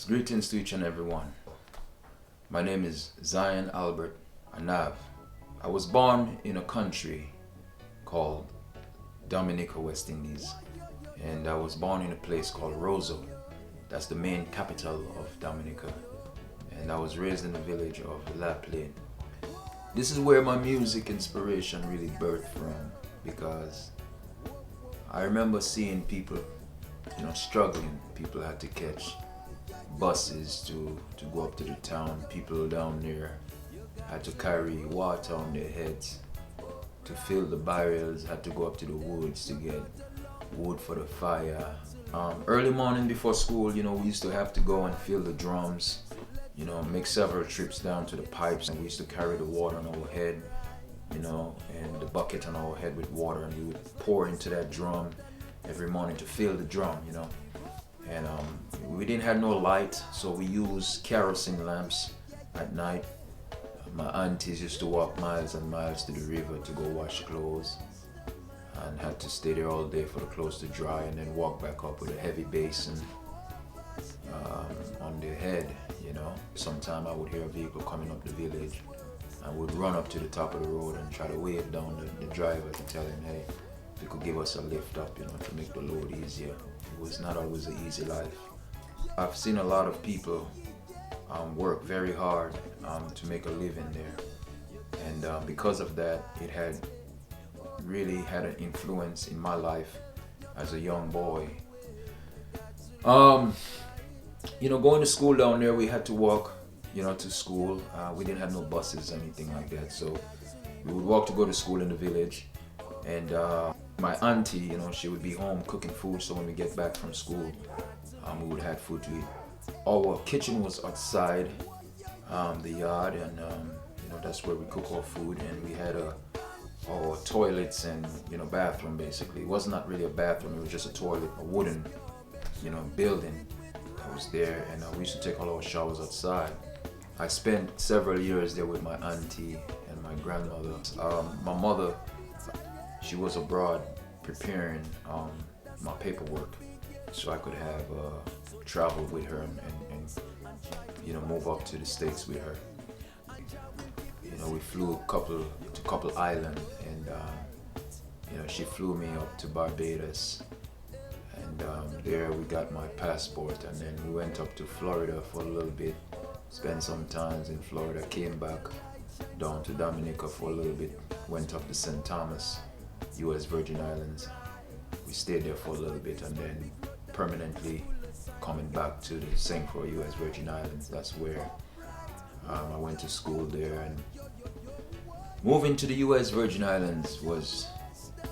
Greetings to each and every one. My name is DesmondAlbert Anav. I was born in a country called Dominica, West Indies, and I was born in a place called Roseau. That's the main capital of Dominica, and I was raised in the village of La Plaine. This is where my music inspiration really birthed from, because I remember seeing people, struggling. People had to catch buses to go up to the town. People down there had to carry water on their heads to fill the barrels, had to go up to the woods to get wood for the fire. Early morning before school, we used to have to go and fill the drums, make several trips down to the pipes, and we used to carry the water on our head, and the bucket on our head with water, and we would pour into that drum every morning to fill the drum, And we didn't have no light, so we used kerosene lamps at night. My aunties used to walk miles and miles to the river to go wash clothes, and had to stay there all day for the clothes to dry, and then walk back up with a heavy basin on their head, Sometime I would hear a vehicle coming up the village. I would run up to the top of the road and try to wave down the driver to tell him, hey, if he could give us a lift up, to make the load easier. It was not always an easy life. I've seen a lot of people work very hard to make a living there, and because of that, it had really had an influence in my life as a young boy. Going to school down there, we had to walk, to school. We didn't have no buses or anything like that, so we would walk to go to school in the village. And my auntie, she would be home cooking food, so when we get back from school, we would have food to eat. Our kitchen was outside the yard, and that's where we cook our food. And we had our toilets and bathroom. Basically, it was not really a bathroom; it was just a toilet, a wooden building that was there, and we used to take all our showers outside. I spent several years there with my auntie and my grandmother. My mother, she was abroad preparing my paperwork, so I could have travel with her and move up to the States with her. We flew to couple island, and she flew me up to Barbados, and there we got my passport, and then we went up to Florida for a little bit, spent some time in Florida, came back down to Dominica for a little bit, went up to St. Thomas, US Virgin Islands. We stayed there for a little bit, and then permanently coming back to the St.Croix, US Virgin Islands. That's where I went to school there, and moving to the US Virgin Islands was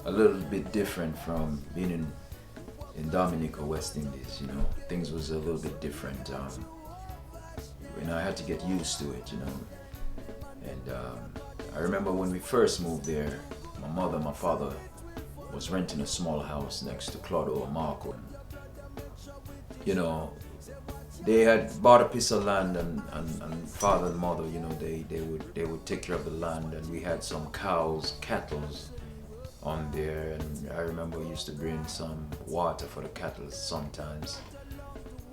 a little bit different from being in Dominica, West Indies. Things was a little bit different, and I had to get used to it, And I remember when we first moved there, my mother and my father was renting a small house next to Claudio and Marco. They had bought a piece of land, and father and mother, they would take care of the land, and we had some cattle on there, and I remember we used to bring some water for the cattle sometimes.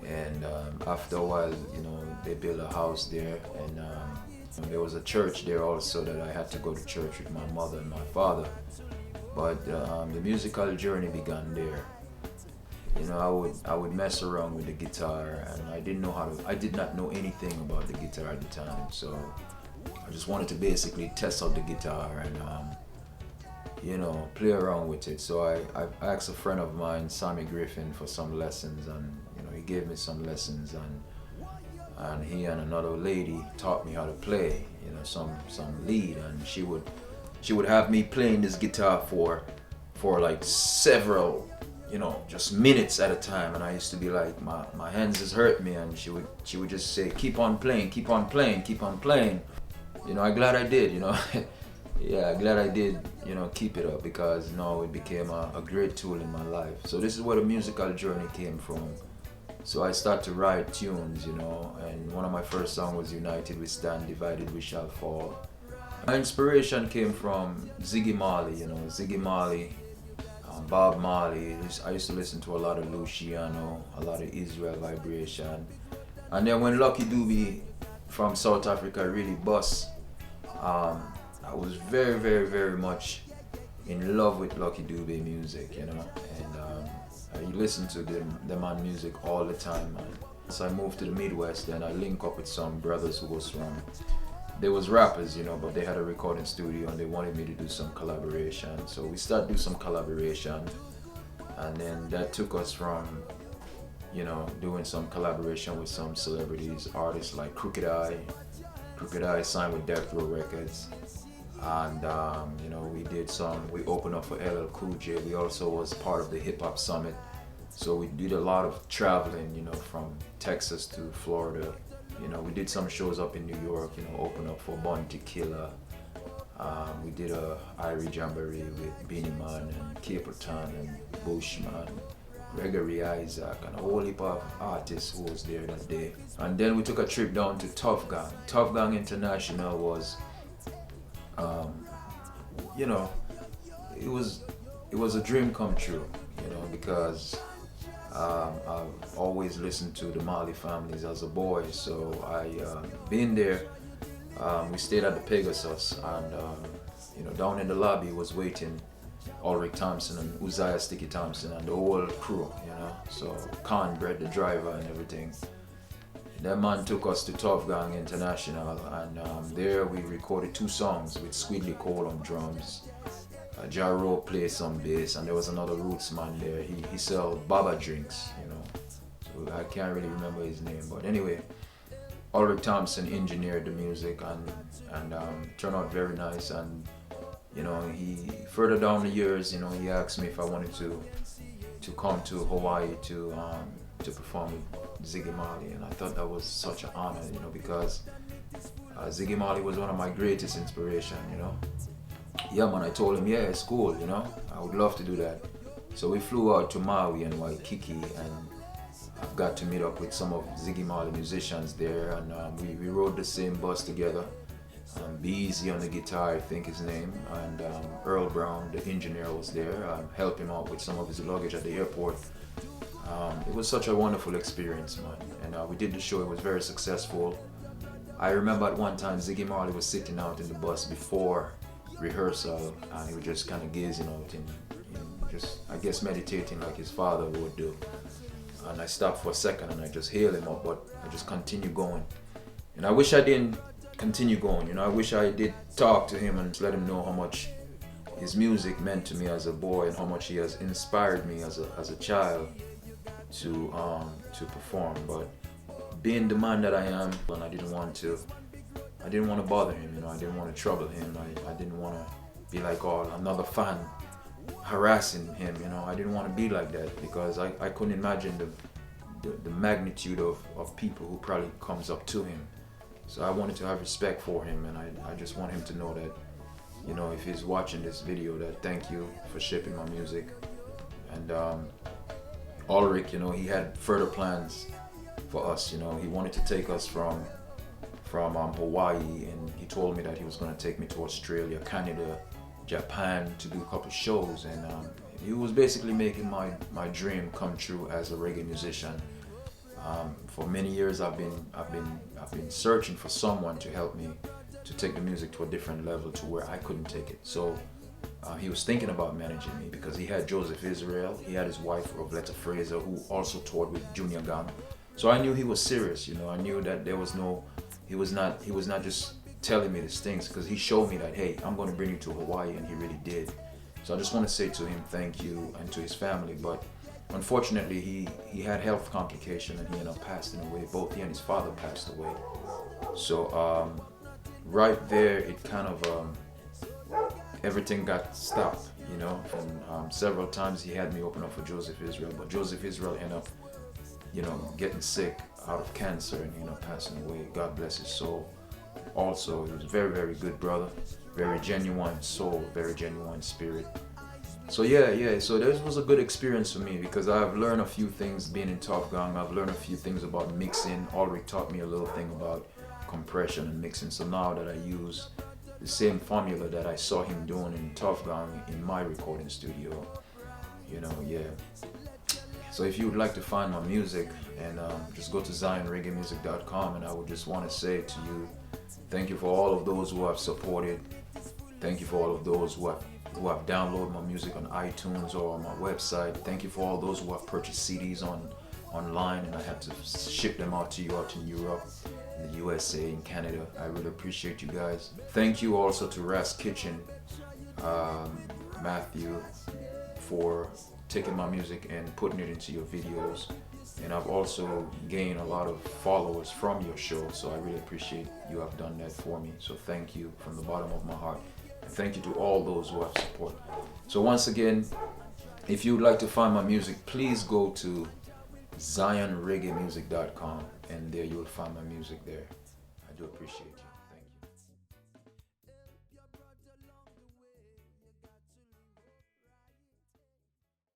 And after a while, they built a house there, and there was a church there also that I had to go to church with my mother and my father. But the musical journey began there. I would mess around with the guitar, and I did not know anything about the guitar at the time, so I just wanted to basically test out the guitar and play around with it. So I asked a friend of mine, Sammy Griffin, for some lessons, and he gave me some lessons, and he and another lady taught me how to play, some lead, and she would have me playing this guitar for like several, just minutes at a time, and I used to be like, my hands is hurt me, and she would just say, keep on playing, keep on playing, keep on playing. I'm glad I did, yeah, glad I did, keep it up, because it became a great tool in my life. So this is where the musical journey came from. So I started to write tunes, and one of my first songs was United We Stand, Divided We Shall Fall. My inspiration came from Ziggy Marley, Ziggy Marley, Bob Marley. I used to listen to a lot of Luciano, a lot of Israel Vibration, And then when Lucky Dube from South Africa really bust, I was very, very, very much in love with Lucky Dube music, you know, and I listen to the man music all the time, man. So I moved to the Midwest, then I link up with some brothers who was from, they was rappers, you know, but they had a recording studio and they wanted me to do some collaboration. So we started doing some collaboration, and then that took us from, you know, doing some collaboration with some celebrities, artists like Crooked Eye. Crooked Eye signed with Death Row Records. And you know, we opened up for LL Cool J. We also was part of the Hip Hop Summit. So we did a lot of traveling, you know, from Texas to Florida. You know, we did some shows up in New York, you know, opened up for Bun Tequila. We did a IRA Jamboree with Beanie Man and Capleton and Bushman, Gregory Isaac, and a whole heap of artists who was there that day. And then we took a trip down to Tuff Gong. Tuff Gong International was, you know, it was a dream come true, you know, because I've always listened to the Marley families as a boy. So I been there. We stayed at the Pegasus, and you know, down in the lobby was waiting Ulrich Thompson and Uzziah Sticky Thompson and the whole crew, you know. So Conbred, the driver, and everything. That man took us to Tuff Gong International, and there we recorded 2 songs with Squidly Cole on drums. Jaro played some bass, and there was another roots man there. He sell Baba drinks, you know. So I can't really remember his name, but anyway, Ulrich Thompson engineered the music and turned out very nice. And you know, he further down the years, you know, he asked me if I wanted to come to Hawaii to perform with Ziggy Marley, and I thought that was such an honor, you know, because Ziggy Marley was one of my greatest inspiration, you know. Yeah, man, I told him, yeah, it's cool, you know, I would love to do that. So we flew out to Maui and Waikiki, and I've got to meet up with some of Ziggy Marley musicians there, and we rode the same bus together. Beezy on the guitar, I think his name, and Earl Brown, the engineer, was there, helped him out with some of his luggage at the airport. It was such a wonderful experience, man, and we did the show. It was very successful. I remember at one time Ziggy Marley was sitting out in the bus before rehearsal, and he was just kind of gazing out and just, I guess, meditating like his father would do. And I stopped for a second and I just hailed him up, but I just continued going. And I wish I didn't continue going, you know. I wish I did talk to him and let him know how much his music meant to me as a boy and how much he has inspired me as a child to perform. But being the man that I am, and I didn't want to bother him, you know. I didn't want to trouble him. I didn't want to be like, oh, another fan harassing him, you know. I didn't want to be like that, because I couldn't imagine the magnitude of people who probably comes up to him. So I wanted to have respect for him, and I just want him to know that, you know, if he's watching this video, that thank you for shipping my music. And Ulrich, you know, he had further plans for us, you know. He wanted to take us from Hawaii, and he told me that he was going to take me to Australia, Canada, Japan to do a couple shows, and he was basically making my dream come true as a reggae musician. For many years I've been searching for someone to help me to take the music to a different level, to where I couldn't take it. So he was thinking about managing me, because he had Joseph Israel, he had his wife Robletta Fraser, who also toured with Junior Gang. So I knew he was serious, you know. I knew that there was no, he was not just telling me these things, because he showed me that, hey, I'm going to bring you to Hawaii, and he really did. So I just want to say to him thank you, and to his family. But unfortunately he had health complications, and he ended up passing away. Both he and his father passed away. So right there it kind of everything got stopped, you know. And several times he had me open up for Joseph Israel, but Joseph Israel ended up, you know, getting sick out of cancer and, you know, passing away. God bless his soul. Also, he was a very, very good brother, very genuine soul, very genuine spirit. So yeah, so this was a good experience for me, because I've learned a few things being in Tuff Gong. I've learned a few things about mixing. Ulrich taught me a little thing about compression and mixing. So now that I use the same formula that I saw him doing in Tuff Gong in my recording studio, you know, yeah. So if you would like to find my music, and just go to ZionReggaeMusic.com, and I would just want to say to you, thank you for all of those who have supported. Thank you for all of those who have downloaded my music on iTunes or on my website. Thank you for all those who have purchased CDs online, and I had to ship them out to you out in Europe, in the USA, in Canada. I really appreciate you guys. Thank you also to Ras Kitchen, Matthew, for taking my music and putting it into your videos. And I've also gained a lot of followers from your show, so I really appreciate you have done that for me. So thank you from the bottom of my heart. And thank you to all those who have support. So once again, if you'd like to find my music, please go to ZionReggaeMusic.com, and there you'll find my music there. I do appreciate you.